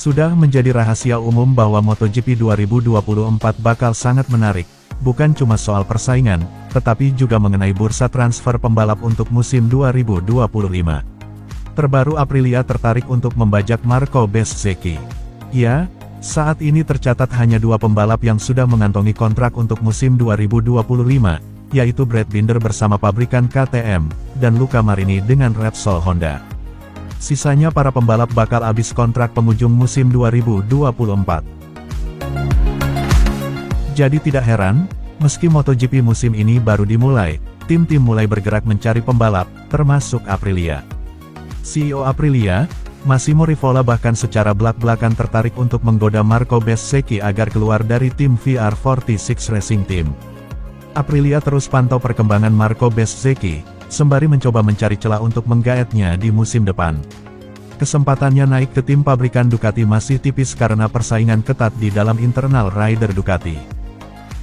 Sudah menjadi rahasia umum bahwa MotoGP 2024 bakal sangat menarik, bukan cuma soal persaingan, tetapi juga mengenai bursa transfer pembalap untuk musim 2025. Terbaru Aprilia tertarik untuk membajak Marco Bezzecchi. Ya, saat ini tercatat hanya dua pembalap yang sudah mengantongi kontrak untuk musim 2025, yaitu Brad Binder bersama pabrikan KTM, dan Luca Marini dengan Repsol Honda. Sisanya para pembalap bakal habis kontrak penghujung musim 2024. Jadi tidak heran, meski MotoGP musim ini baru dimulai, tim-tim mulai bergerak mencari pembalap, termasuk Aprilia. CEO Aprilia, Massimo Rivola bahkan secara belak-belakan tertarik untuk menggoda Marco Bezzecchi agar keluar dari tim VR46 Racing Team. Aprilia terus pantau perkembangan Marco Bezzecchi, sembari mencoba mencari celah untuk menggaetnya di musim depan. Kesempatannya naik ke tim pabrikan Ducati masih tipis karena persaingan ketat di dalam internal rider Ducati.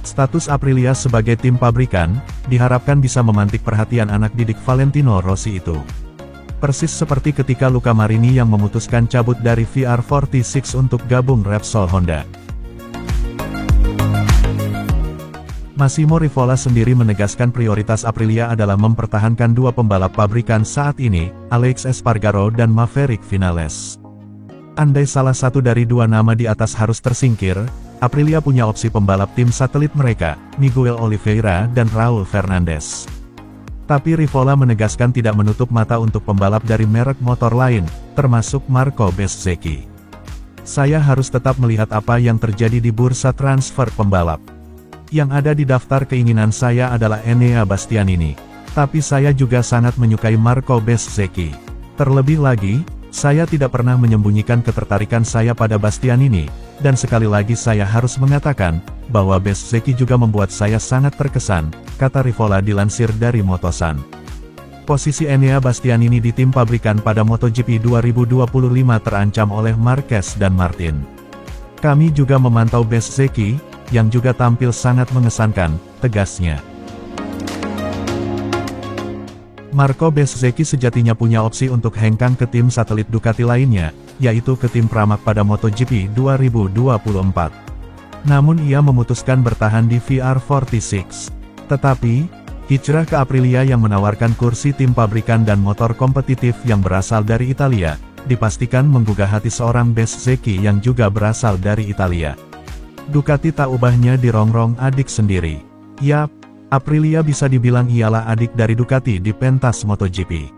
Status Aprilia sebagai tim pabrikan, diharapkan bisa memantik perhatian anak didik Valentino Rossi itu. Persis seperti ketika Luca Marini yang memutuskan cabut dari VR46 untuk gabung Repsol Honda. Massimo Rivola sendiri menegaskan prioritas Aprilia adalah mempertahankan dua pembalap pabrikan saat ini, Alex Espargaro dan Maverick Vinales. Andai salah satu dari dua nama di atas harus tersingkir, Aprilia punya opsi pembalap tim satelit mereka, Miguel Oliveira dan Raul Fernandez. Tapi Rivola menegaskan tidak menutup mata untuk pembalap dari merek motor lain, termasuk Marco Bezzecchi. Saya harus tetap melihat apa yang terjadi di bursa transfer pembalap. Yang ada di daftar keinginan saya adalah Enea Bastianini. Tapi saya juga sangat menyukai Marco Bezzecchi. Terlebih lagi, saya tidak pernah menyembunyikan ketertarikan saya pada Bastianini, dan sekali lagi saya harus mengatakan, bahwa Bezzecchi juga membuat saya sangat terkesan, kata Rivola dilansir dari Motosan. Posisi Enea Bastianini di tim pabrikan pada MotoGP 2025 terancam oleh Marquez dan Martin. Kami juga memantau Bezzecchi, yang juga tampil sangat mengesankan, tegasnya. Marco Bezzecchi sejatinya punya opsi untuk hengkang ke tim satelit Ducati lainnya, yaitu ke tim Pramac pada MotoGP 2024. Namun ia memutuskan bertahan di VR46. Tetapi, hijrah ke Aprilia yang menawarkan kursi tim pabrikan dan motor kompetitif yang berasal dari Italia, dipastikan menggugah hati seorang Bezzecchi yang juga berasal dari Italia. Ducati tak ubahnya dirongrong adik sendiri. Yap, Aprilia bisa dibilang ialah adik dari Ducati di pentas MotoGP.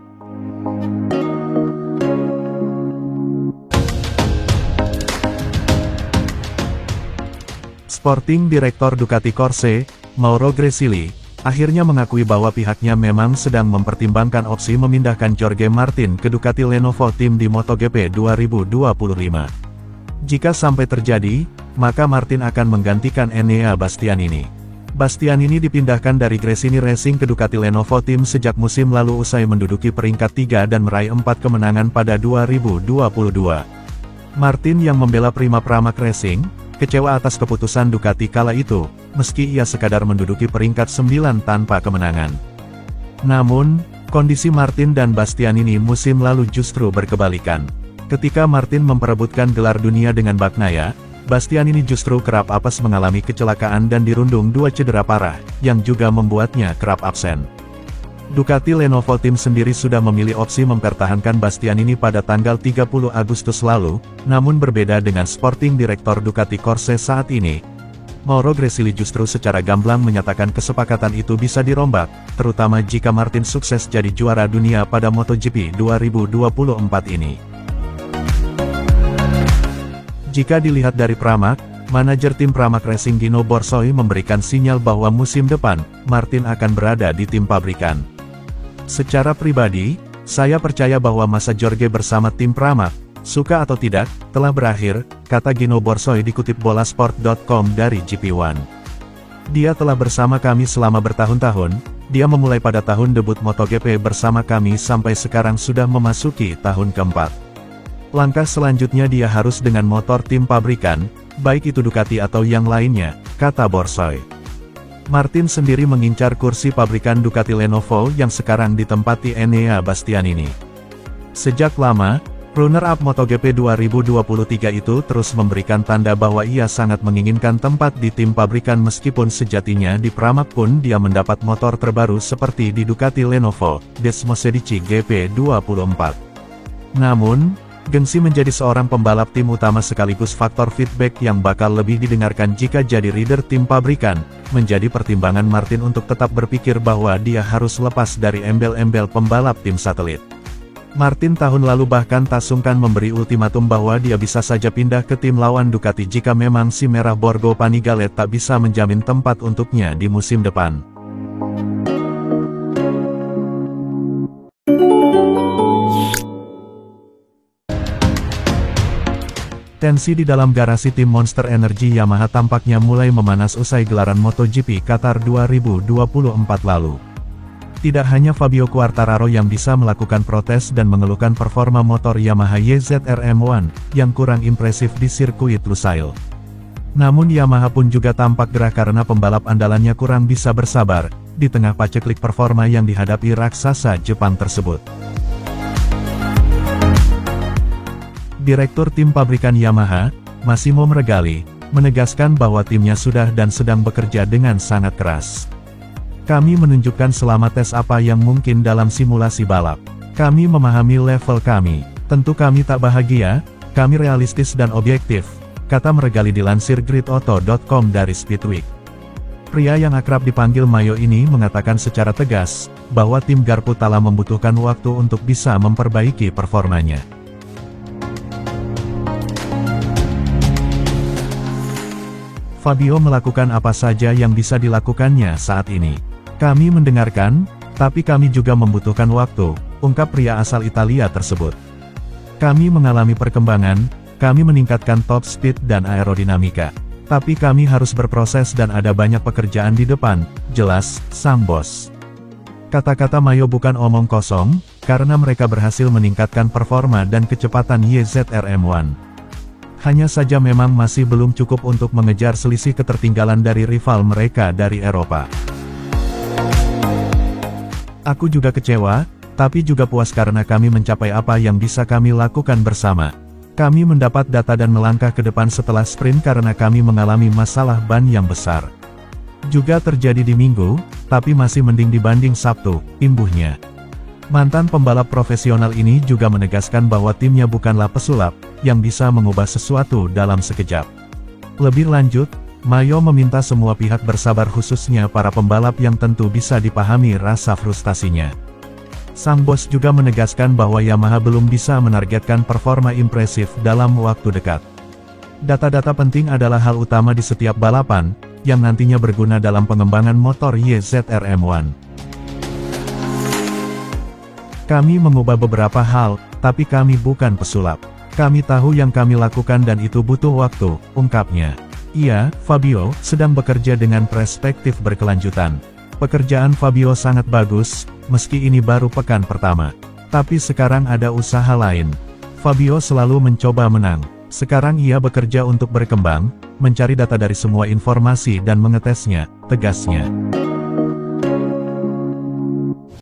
Sporting Director Ducati Corse, Mauro Gresili, akhirnya mengakui bahwa pihaknya memang sedang mempertimbangkan opsi memindahkan Jorge Martin ke Ducati Lenovo Team di MotoGP 2025. Jika sampai terjadi, maka Martin akan menggantikan Enea Bastianini. Bastianini dipindahkan dari Gresini Racing ke Ducati Lenovo Team sejak musim lalu usai menduduki peringkat 3 dan meraih 4 kemenangan pada 2022. Martin yang membela Prima Pramac Racing, kecewa atas keputusan Ducati kala itu, meski ia sekadar menduduki peringkat 9 tanpa kemenangan. Namun, kondisi Martin dan Bastianini musim lalu justru berkebalikan. Ketika Martin memperebutkan gelar dunia dengan Bagnaia, Bastianini justru kerap apes mengalami kecelakaan dan dirundung dua cedera parah, yang juga membuatnya kerap absen. Ducati Lenovo Team sendiri sudah memilih opsi mempertahankan Bastianini pada tanggal 30 Agustus lalu, namun berbeda dengan Sporting Director Ducati Corse saat ini. Mauro Gresili justru secara gamblang menyatakan kesepakatan itu bisa dirombak, terutama jika Martin sukses jadi juara dunia pada MotoGP 2024 ini. Jika dilihat dari Pramac, manajer tim Pramac Racing Dino Borsoi memberikan sinyal bahwa musim depan, Martin akan berada di tim pabrikan. Secara pribadi, saya percaya bahwa masa Jorge bersama tim Pramac, suka atau tidak, telah berakhir, kata Dino Borsoi dikutip bolasport.com dari GP1. Dia telah bersama kami selama bertahun-tahun, dia memulai pada tahun debut MotoGP bersama kami sampai sekarang sudah memasuki tahun keempat. Langkah selanjutnya dia harus dengan motor tim pabrikan, baik itu Ducati atau yang lainnya, kata Borsoi. Martin sendiri mengincar kursi pabrikan Ducati Lenovo yang sekarang ditempati Enea Bastianini. Sejak lama, runner-up MotoGP 2023 itu terus memberikan tanda bahwa ia sangat menginginkan tempat di tim pabrikan meskipun sejatinya di Pramac pun dia mendapat motor terbaru seperti di Ducati Lenovo, Desmosedici GP24. Namun, gengsi menjadi seorang pembalap tim utama sekaligus faktor feedback yang bakal lebih didengarkan jika jadi rider tim pabrikan, menjadi pertimbangan Martin untuk tetap berpikir bahwa dia harus lepas dari embel-embel pembalap tim satelit. Martin tahun lalu bahkan tak sungkan memberi ultimatum bahwa dia bisa saja pindah ke tim lawan Ducati jika memang si merah Borgo Panigale tak bisa menjamin tempat untuknya di musim depan. Tensi di dalam garasi tim Monster Energy Yamaha tampaknya mulai memanas usai gelaran MotoGP Qatar 2024 lalu. Tidak hanya Fabio Quartararo yang bisa melakukan protes dan mengeluhkan performa motor Yamaha YZR M1 yang kurang impresif di sirkuit Lusail. Namun Yamaha pun juga tampak gerah karena pembalap andalannya kurang bisa bersabar, di tengah paceklik performa yang dihadapi raksasa Jepang tersebut. Direktur tim pabrikan Yamaha, Massimo Meregali, menegaskan bahwa timnya sudah dan sedang bekerja dengan sangat keras. Kami menunjukkan selama tes apa yang mungkin dalam simulasi balap. Kami memahami level kami. Tentu kami tak bahagia, kami realistis dan objektif, kata Meregali dilansir gridauto.com dari Speedweek. Pria yang akrab dipanggil Mayo ini mengatakan secara tegas, bahwa tim Garputala membutuhkan waktu untuk bisa memperbaiki performanya. Fabio melakukan apa saja yang bisa dilakukannya saat ini. Kami mendengarkan, tapi kami juga membutuhkan waktu, ungkap pria asal Italia tersebut. Kami mengalami perkembangan, kami meningkatkan top speed dan aerodinamika. Tapi kami harus berproses dan ada banyak pekerjaan di depan, jelas, sang bos. Kata-kata Mayo bukan omong kosong, karena mereka berhasil meningkatkan performa dan kecepatan YZR M1. Hanya saja memang masih belum cukup untuk mengejar selisih ketertinggalan dari rival mereka dari Eropa. Aku juga kecewa, tapi juga puas karena kami mencapai apa yang bisa kami lakukan bersama. Kami mendapat data dan melangkah ke depan setelah sprint karena kami mengalami masalah ban yang besar. Juga terjadi di Minggu, tapi masih mending dibanding Sabtu, imbuhnya. Mantan pembalap profesional ini juga menegaskan bahwa timnya bukanlah pesulap, yang bisa mengubah sesuatu dalam sekejap. Lebih lanjut, Mayo meminta semua pihak bersabar khususnya para pembalap yang tentu bisa dipahami rasa frustasinya. Sang bos juga menegaskan bahwa Yamaha belum bisa menargetkan performa impresif dalam waktu dekat. Data-data penting adalah hal utama di setiap balapan, yang nantinya berguna dalam pengembangan motor YZR M1. Kami mengubah beberapa hal, tapi kami bukan pesulap. Kami tahu yang kami lakukan dan itu butuh waktu, ungkapnya. Ia, Fabio, sedang bekerja dengan perspektif berkelanjutan. Pekerjaan Fabio sangat bagus, meski ini baru pekan pertama. Tapi sekarang ada usaha lain. Fabio selalu mencoba menang. Sekarang ia bekerja untuk berkembang, mencari data dari semua informasi dan mengetesnya, tegasnya.